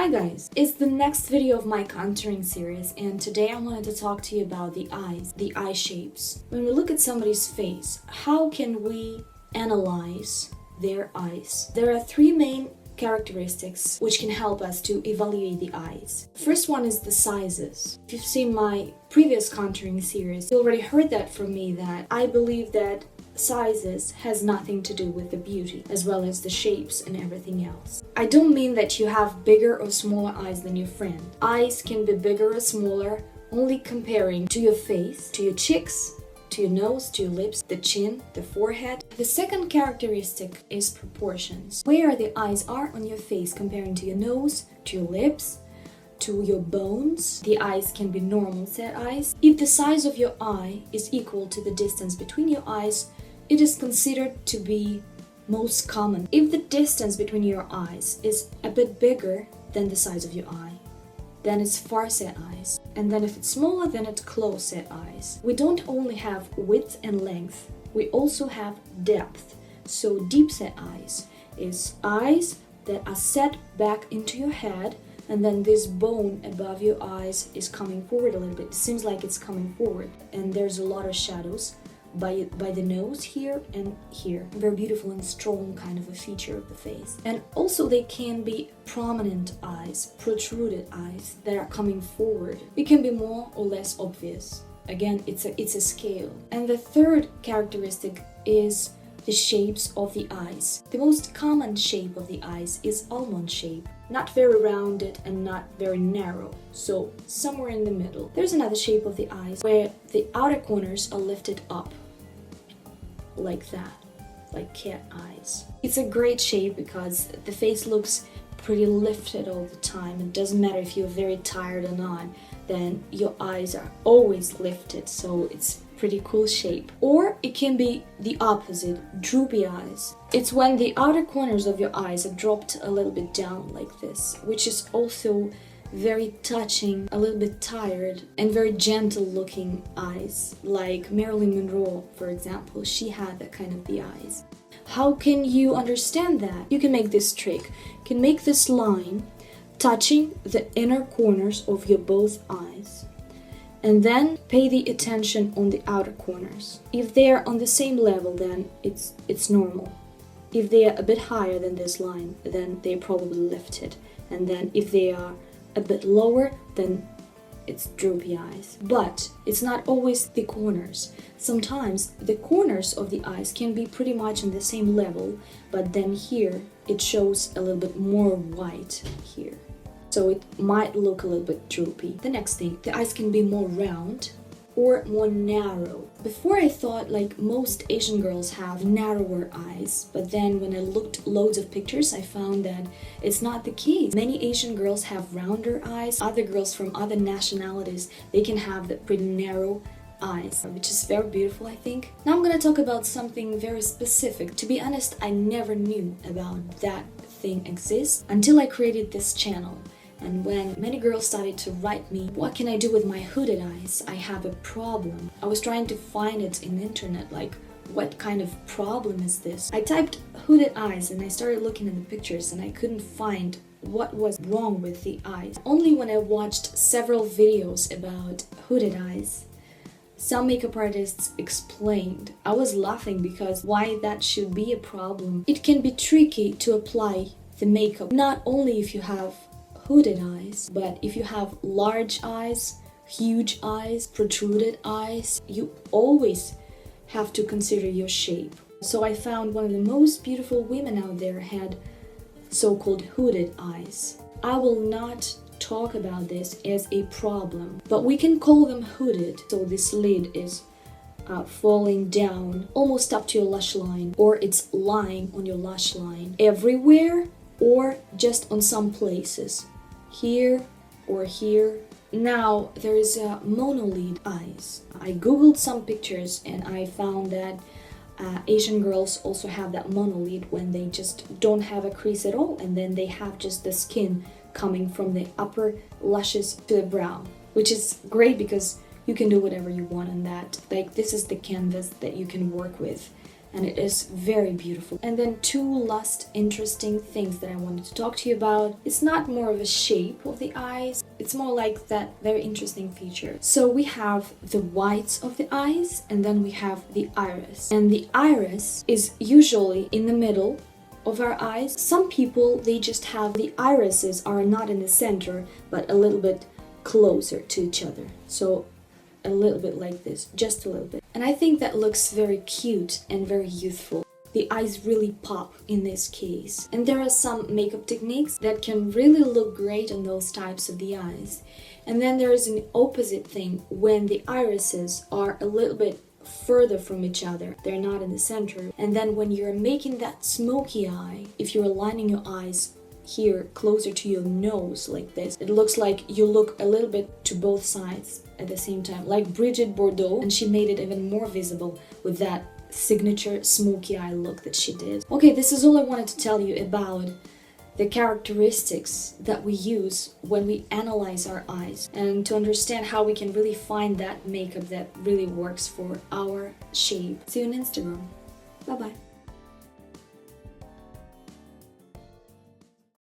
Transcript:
Hi guys, it's the next video of my contouring series, and today I wanted to talk to you about the eyes, the eye shapes. When we look at somebody's face, how can we analyze their eyes? There are three main characteristics which can help us to evaluate the eyes. First one is the sizes. If you've seen my previous contouring series, you already heard that from me that I believe that sizes has nothing to do with the beauty, as well as the shapes and everything else. I don't mean that you have bigger or smaller eyes than your friend. Eyes can be bigger or smaller only comparing to your face, to your cheeks, to your nose, to your lips, the chin, the forehead. The second characteristic is proportions. Where the eyes are on your face comparing to your nose, to your lips, to your bones. The eyes can be normal set eyes. If the size of your eye is equal to the distance between your eyes, it is considered to be most common. If the distance between your eyes is a bit bigger than the size of your eye, then it's far set eyes. And then if it's smaller, then it's close set eyes. We don't only have width and length, we also have depth. So deep set eyes is eyes that are set back into your head, and then this bone above your eyes is coming forward a little bit. It seems like it's coming forward, and there's a lot of shadows by the nose here and here. Very beautiful and strong kind of a feature of the face. And also they can be prominent eyes, protruded eyes that are coming forward. It can be more or less obvious. Again, it's a scale. And the third characteristic is the shapes of the eyes. The most common shape of the eyes is almond shape. Not very rounded and not very narrow, so somewhere in the middle. There's another shape of the eyes where the outer corners are lifted up, like that, like cat eyes. It's a great shape because the face looks pretty lifted all the time. It doesn't matter if you're very tired or not, then your eyes are always lifted, so it's pretty cool shape. Or it can be the opposite, droopy eyes. It's when the outer corners of your eyes are dropped a little bit down like this, which is also very touching, a little bit tired, and very gentle looking eyes. Like Marilyn Monroe, for example, she had that kind of the eyes. How can you understand that? You can make this trick. You can make this line touching the inner corners of your both eyes, and then pay the attention on the outer corners. If they are on the same level, then it's normal. If they are a bit higher than this line, then they're probably lifted. And then if they are a bit lower, then it's droopy eyes. But it's not always the corners. Sometimes the corners of the eyes can be pretty much on the same level, but then here it shows a little bit more white here. So it might look a little bit droopy. The next thing, the eyes can be more round or more narrow. Before I thought like most Asian girls have narrower eyes, but then when I looked loads of pictures, I found that it's not the case. Many Asian girls have rounder eyes. Other girls from other nationalities, they can have the pretty narrow eyes, which is very beautiful, I think. Now I'm gonna talk about something very specific. To be honest, I never knew about that thing exists until I created this channel. And when many girls started to write me, what can I do with my hooded eyes? I have a problem. I was trying to find it in the internet, like what kind of problem is this? I typed hooded eyes and I started looking at the pictures and I couldn't find what was wrong with the eyes. Only when I watched several videos about hooded eyes, some makeup artists explained. I was laughing because why that should be a problem. It can be tricky to apply the makeup, not only if you have hooded eyes, but if you have large eyes, huge eyes, protruded eyes, you always have to consider your shape. So I found one of the most beautiful women out there had so-called hooded eyes. I will not talk about this as a problem, but we can call them hooded. So this lid is falling down almost up to your lash line, or it's lying on your lash line everywhere, or just on some places, here or here. Now there is a monolid eyes. I googled some pictures and I found that Asian girls also have that monolid when they just don't have a crease at all, and then they have just the skin coming from the upper lashes to the brow, which is great because you can do whatever you want on that. Like, this is the canvas that you can work with. and it is very beautiful. And then two last interesting things that I wanted to talk to you about. It's not more of a shape of the eyes, it's more like that very interesting feature. So we have the whites of the eyes, and then we have the iris. And the iris is usually in the middle of our eyes. Some people, they just have the irises are not in the center, but a little bit closer to each other. So a little bit like this, just a little bit. And I think that looks very cute and very youthful. The eyes really pop in this case. And there are some makeup techniques that can really look great on those types of the eyes. And then there is an opposite thing when the irises are a little bit further from each other. They're not in the center. And then when you're making that smoky eye, if you're aligning your eyes here closer to your nose like this, it looks like you look a little bit to both sides at the same time, like Bridget Bardot, and she made it even more visible with that signature smoky eye look that she did. Okay, this is all I wanted to tell you about the characteristics that we use when we analyze our eyes, and to understand how we can really find that makeup that really works for our shape. See you on Instagram. Bye bye.